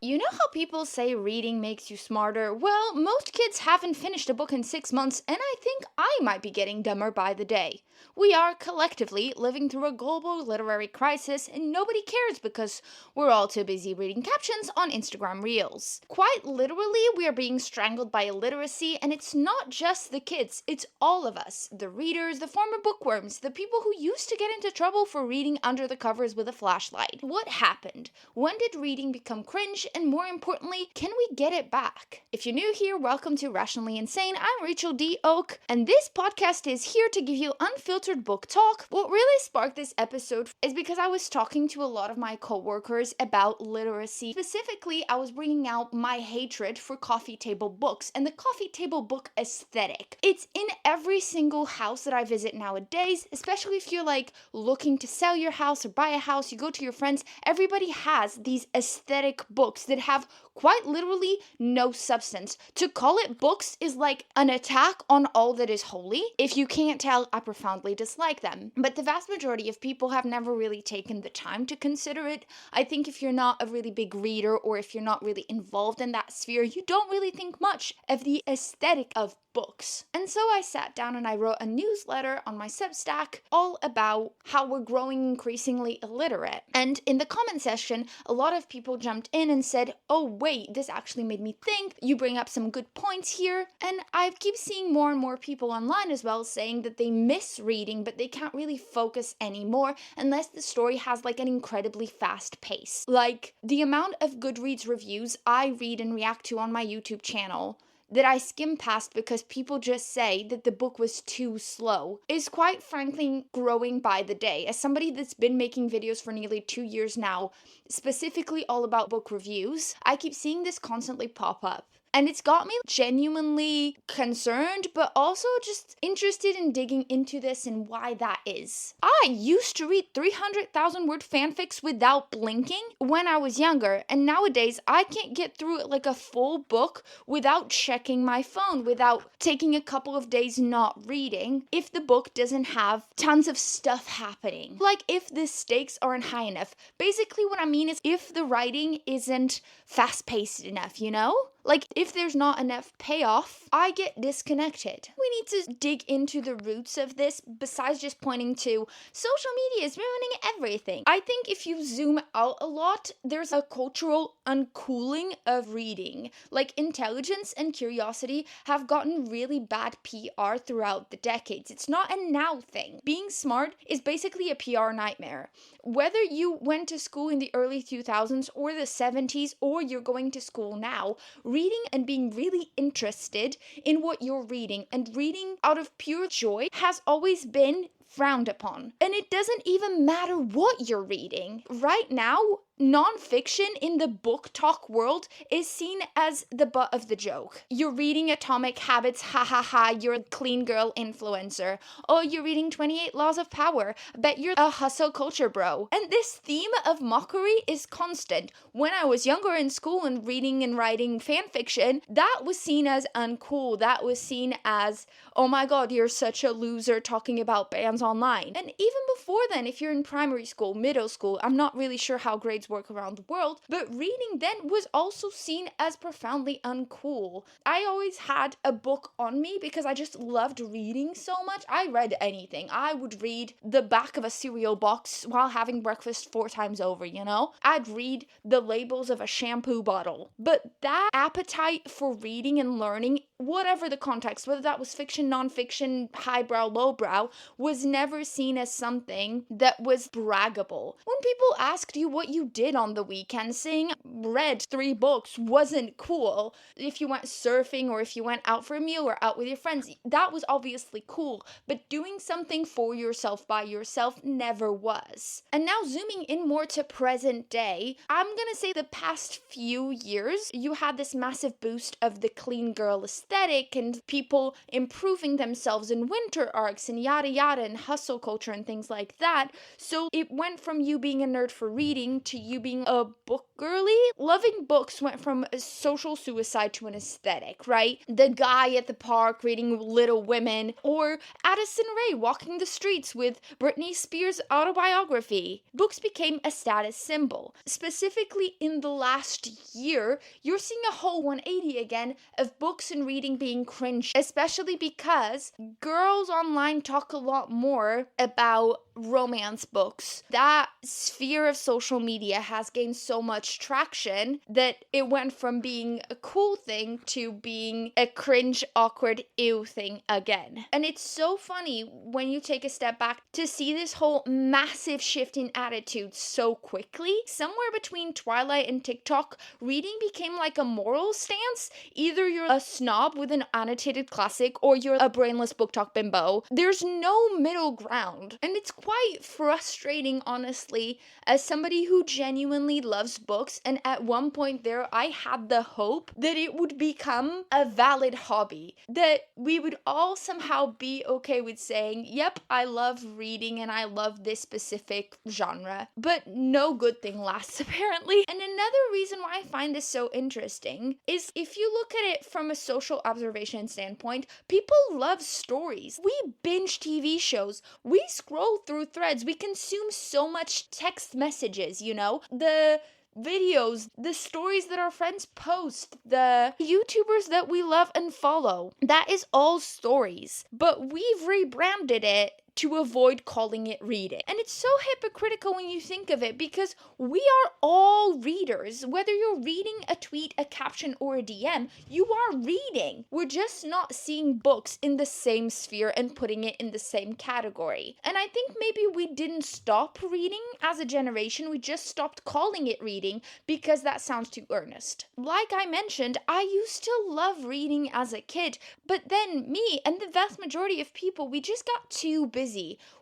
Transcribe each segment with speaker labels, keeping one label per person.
Speaker 1: You know how people say reading makes you smarter? Well, most kids haven't finished a book in 6 months, and I think I might be getting dumber by the day. We are collectively living through a global literary crisis, and nobody cares because we're all too busy reading captions on Instagram Reels. Quite literally, we are being strangled by illiteracy, and it's not just the kids, it's all of us. The readers, the former bookworms, the people who used to get into trouble for reading under the covers with a flashlight. What happened? When did reading become cringe? And more importantly, can we get it back? If you're new here, welcome to Rationally Insane. I'm Rachel D. Oak, and this podcast is here to give you unfiltered book talk. What really sparked this episode is because I was talking to a lot of my coworkers about literacy. Specifically, I was bringing out my hatred for coffee table books and the coffee table book aesthetic. It's in every single house that I visit nowadays, especially if you're looking to sell your house or buy a house, you go to your friends, everybody has these aesthetic books that have quite literally no substance. To call it books is like an attack on all that is holy. If you can't tell, I profoundly dislike them. But the vast majority of people have never really taken the time to consider it. I think if you're not a really big reader or if you're not really involved in that sphere, you don't really think much of the aesthetic of books. And so I sat down and I wrote a newsletter on my Substack all about how we're growing increasingly illiterate. And in the comment section, a lot of people jumped in and said, oh wait, this actually made me think, you bring up some good points here. And I keep seeing more and more people online as well saying that they miss reading, but they can't really focus anymore unless the story has an incredibly fast pace. Like the amount of Goodreads reviews I read and react to on my YouTube channel that I skim past because people just say that the book was too slow is quite frankly growing by the day. As somebody that's been making videos for nearly 2 years now, specifically all about book reviews, I keep seeing this constantly pop up. And it's got me genuinely concerned, but also just interested in digging into this and why that is. I used to read 300,000 word fanfics without blinking when I was younger, and nowadays I can't get through a full book without checking my phone, without taking a couple of days not reading, if the book doesn't have tons of stuff happening. Like if the stakes aren't high enough. Basically what I mean is if the writing isn't fast-paced enough, you know? Like, if there's not enough payoff, I get disconnected. We need to dig into the roots of this besides just pointing to social media is ruining everything. I think if you zoom out a lot, there's a cultural uncooling of reading. Like, intelligence and curiosity have gotten really bad PR throughout the decades. It's not a now thing. Being smart is basically a PR nightmare. Whether you went to school in the early 2000s or the 70s or you're going to school now, reading and being really interested in what you're reading and reading out of pure joy has always been frowned upon. And it doesn't even matter what you're reading. Right now, nonfiction in the book talk world is seen as the butt of the joke. You're reading Atomic Habits, ha ha ha, you're a clean girl influencer. Oh, you're reading 28 Laws of Power, bet you're a hustle culture bro. And this theme of mockery is constant. When I was younger in school and reading and writing fanfiction, that was seen as uncool. That was seen as, oh my god, you're such a loser talking about bands online. And even before then, if you're in primary school, middle school, I'm not really sure how grades work around the world, but reading then was also seen as profoundly uncool. I always had a book on me because I just loved reading so much. I read anything. I would read the back of a cereal box while having breakfast 4 times over, you know? I'd read the labels of a shampoo bottle. But that appetite for reading and learning, whatever the context, whether that was fiction, non-fiction, highbrow, lowbrow, was never seen as something that was braggable. When people asked you what you did on the weekend, saying read 3 books wasn't cool. If you went surfing or if you went out for a meal or out with your friends, that was obviously cool. But doing something for yourself by yourself never was. And now zooming in more to present day, I'm gonna say the past few years, you had this massive boost of the clean girl aesthetic. aesthetic and people improving themselves in winter arcs and yada yada and hustle culture and things like that. So it went from you being a nerd for reading to you being a book girly. Loving books went from a social suicide to an aesthetic, right? The guy at the park reading Little Women, or Addison Rae walking the streets with Britney Spears' autobiography. Books became a status symbol. Specifically in the last year, you're seeing a whole 180 again of books and reading being cringe, especially because girls online talk a lot more about romance books. That sphere of social media has gained so much traction that it went from being a cool thing to being a cringe, awkward, ew thing again. And it's so funny when you take a step back to see this whole massive shift in attitudes so quickly. Somewhere between Twilight and TikTok, reading became like a moral stance. Either you're a snob with an annotated classic or you're a brainless book talk bimbo. There's no middle ground. And it's quite frustrating, honestly, as somebody who genuinely loves books, and at one point there I had the hope that it would become a valid hobby, that we would all somehow be okay with saying, yep, I love reading and I love this specific genre, but no good thing lasts apparently. And another reason why I find this so interesting is if you look at it from a social observation standpoint, people love stories. We binge TV shows, we scroll through threads, we consume so much text messages, you know, the videos, the stories that our friends post, the YouTubers that we love and follow. That is all stories, but we've rebranded it to avoid calling it reading. And it's so hypocritical when you think of it, because we are all readers. Whether you're reading a tweet, a caption, or a DM, you are reading. We're just not seeing books in the same sphere and putting it in the same category. And I think maybe we didn't stop reading as a generation, we just stopped calling it reading because that sounds too earnest. Like I mentioned, I used to love reading as a kid, but then me and the vast majority of people, we just got too busy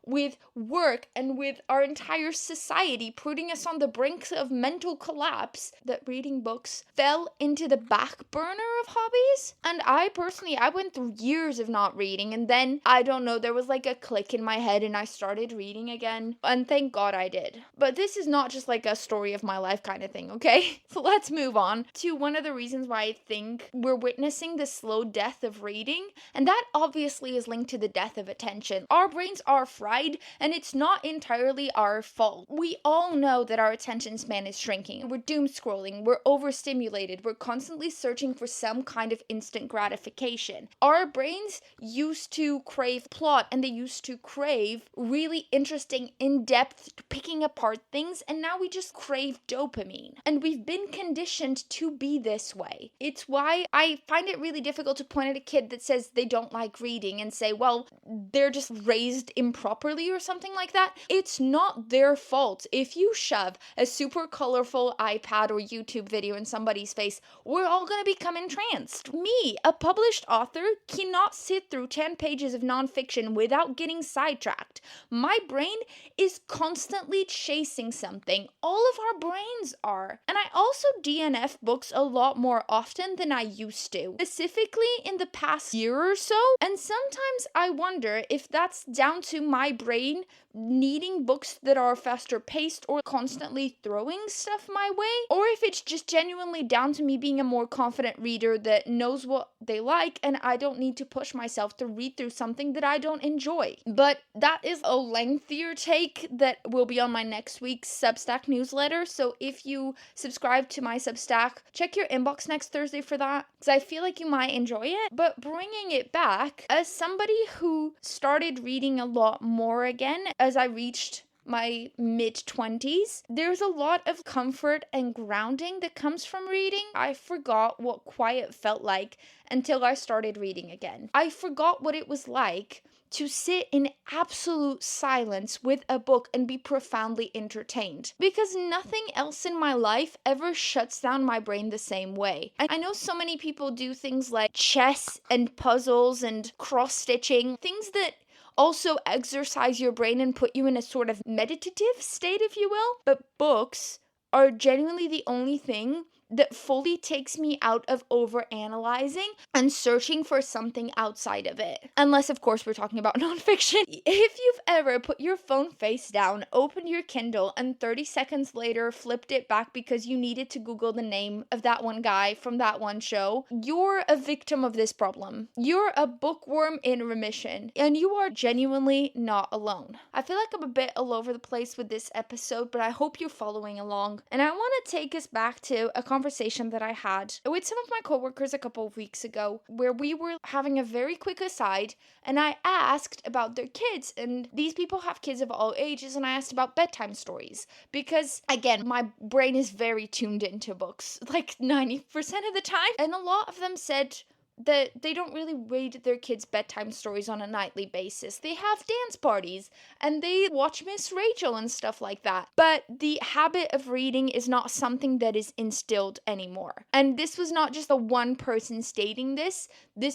Speaker 1: with work and with our entire society putting us on the brink of mental collapse that reading books fell into the back burner of hobbies. And I went through years of not reading, and then, I don't know, there was like a click in my head and I started reading again, and thank God I did. But this is not just like a story of my life kind of thing, okay? So let's move on to one of the reasons why I think we're witnessing the slow death of reading, and that obviously is linked to the death of attention. Our brains are fried, and it's not entirely our fault. We all know that our attention span is shrinking. We're doom scrolling, we're overstimulated, we're constantly searching for some kind of instant gratification. Our brains used to crave plot, and they used to crave really interesting, in-depth, picking apart things, and now we just crave dopamine. And we've been conditioned to be this way. It's why I find it really difficult to point at a kid that says they don't like reading and say, well, they're just raised improperly or something like that. It's not their fault. If you shove a super colorful iPad or YouTube video in somebody's face, we're all gonna become entranced. Me, a published author, cannot sit through 10 pages of nonfiction without getting sidetracked. My brain is constantly chasing something. All of our brains are. And I also DNF books a lot more often than I used to, specifically in the past year or so. And sometimes I wonder if that's down to my brain needing books that are faster paced or constantly throwing stuff my way, or if it's just genuinely down to me being a more confident reader that knows what they like and I don't need to push myself to read through something that I don't enjoy. But that is a lengthier take that will be on my next week's Substack newsletter, so if you subscribe to my Substack, check your inbox next Thursday for that, because I feel like you might enjoy it. But bringing it back, as somebody who started reading a lot more again as I reached my mid-20s, there's a lot of comfort and grounding that comes from reading. I forgot what quiet felt like until I started reading again. I forgot what it was like to sit in absolute silence with a book and be profoundly entertained, because nothing else in my life ever shuts down my brain the same way. I know so many people do things like chess and puzzles and cross-stitching, things that also exercise your brain and put you in a sort of meditative state, if you will. But books are genuinely the only thing that fully takes me out of overanalyzing and searching for something outside of it. Unless, of course, we're talking about nonfiction. If you've ever put your phone face down, opened your Kindle, and 30 seconds later flipped it back because you needed to Google the name of that one guy from that one show, you're a victim of this problem. You're a bookworm in remission, and you are genuinely not alone. I feel like I'm a bit all over the place with this episode, but I hope you're following along. And I want to take us back to a conversation that I had with some of my coworkers a couple of weeks ago, where we were having a very quick aside, and I asked about their kids, and these people have kids of all ages, and I asked about bedtime stories, because again, my brain is very tuned into books, like 90% of the time, and a lot of them said that they don't really read their kids' bedtime stories on a nightly basis. They have dance parties and they watch Miss Rachel and stuff like that. But the habit of reading is not something that is instilled anymore. And this was not just a one person stating this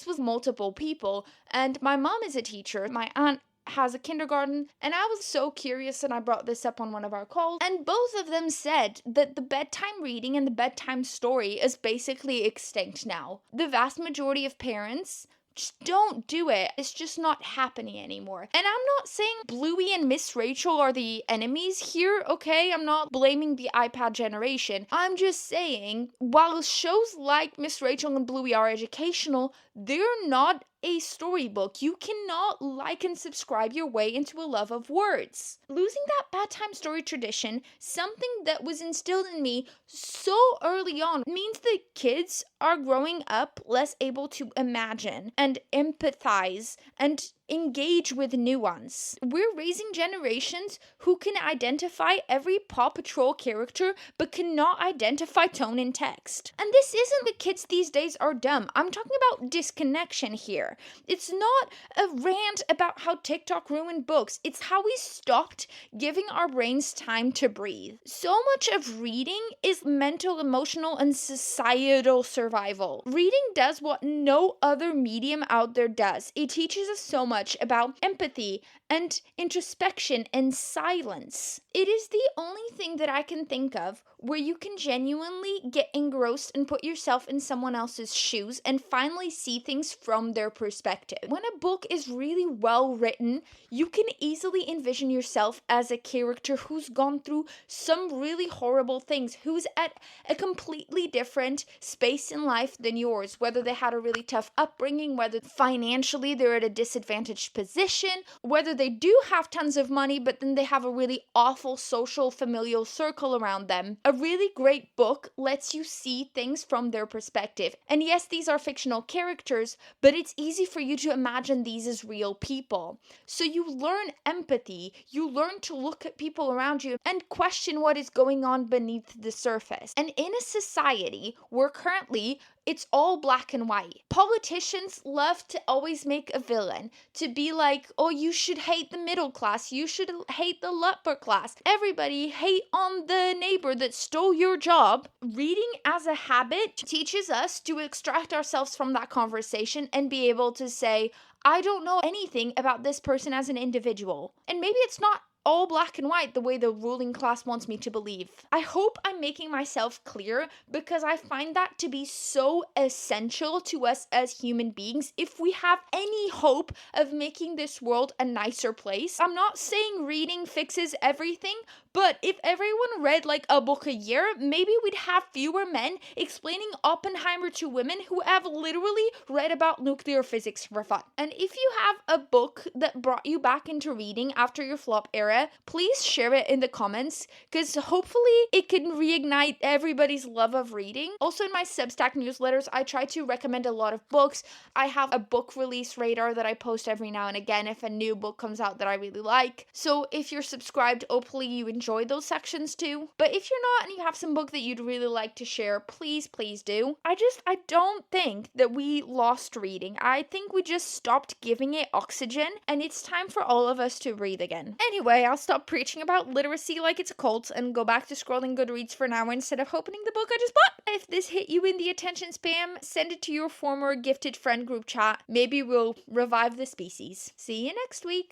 Speaker 1: was multiple people. And my mom is a teacher. My aunt has a kindergarten, and I was so curious, and I brought this up on one of our calls, and both of them said that the bedtime reading and the bedtime story is basically extinct now. The vast majority of parents just don't do it. It's just not happening anymore. And I'm not saying Bluey and Miss Rachel are the enemies here, okay? I'm not blaming the iPad generation. I'm just saying, while shows like Miss Rachel and Bluey are educational, they're not a storybook. You cannot like and subscribe your way into a love of words. Losing that bedtime story tradition, something that was instilled in me so early on, means that kids are growing up less able to imagine and empathize and engage with nuance. We're raising generations who can identify every Paw Patrol character but cannot identify tone in text. And this isn't that kids these days are dumb. I'm talking about disconnection here. It's not a rant about how TikTok ruined books. It's how we stopped giving our brains time to breathe. So much of reading is mental, emotional, and societal survival. Reading does what no other medium out there does. It teaches us so much about empathy and introspection and silence. It is the only thing that I can think of where you can genuinely get engrossed and put yourself in someone else's shoes and finally see things from their perspective. When a book is really well written, you can easily envision yourself as a character who's gone through some really horrible things, who's at a completely different space in life than yours, whether they had a really tough upbringing, whether financially they're at a disadvantaged position, whether they do have tons of money, but then they have a really awful social familial circle around them. A really great book lets you see things from their perspective. And yes, these are fictional characters, but it's easy for you to imagine these as real people. So you learn empathy, you learn to look at people around you and question what is going on beneath the surface. And in a society where currently it's all black and white, politicians love to always make a villain, to be like, oh, you should hate the middle class, you should hate the upper class, everybody hate on the neighbor that stole your job. Reading as a habit teaches us to extract ourselves from that conversation and be able to say, I don't know anything about this person as an individual. And maybe it's not all black and white the way the ruling class wants me to believe. I hope I'm making myself clear, because I find that to be so essential to us as human beings if we have any hope of making this world a nicer place. I'm not saying reading fixes everything, but if everyone read like a book a year, maybe we'd have fewer men explaining Oppenheimer to women who have literally read about nuclear physics for fun. And if you have a book that brought you back into reading after your flop era, please share it in the comments, because hopefully it can reignite everybody's love of reading. Also, in my Substack newsletters, I try to recommend a lot of books. I have a book release radar that I post every now and again if a new book comes out that I really like. So if you're subscribed, hopefully you enjoy those sections too. But if you're not and you have some book that you'd really like to share, please do. I don't think that we lost reading. I think we just stopped giving it oxygen, and it's time for all of us to breathe again. Anyway, I'll stop preaching about literacy like it's a cult and go back to scrolling Goodreads for now instead of opening the book I just bought. If this hit you in the attention spam, send it to your former gifted friend group chat. Maybe we'll revive the species. See you next week.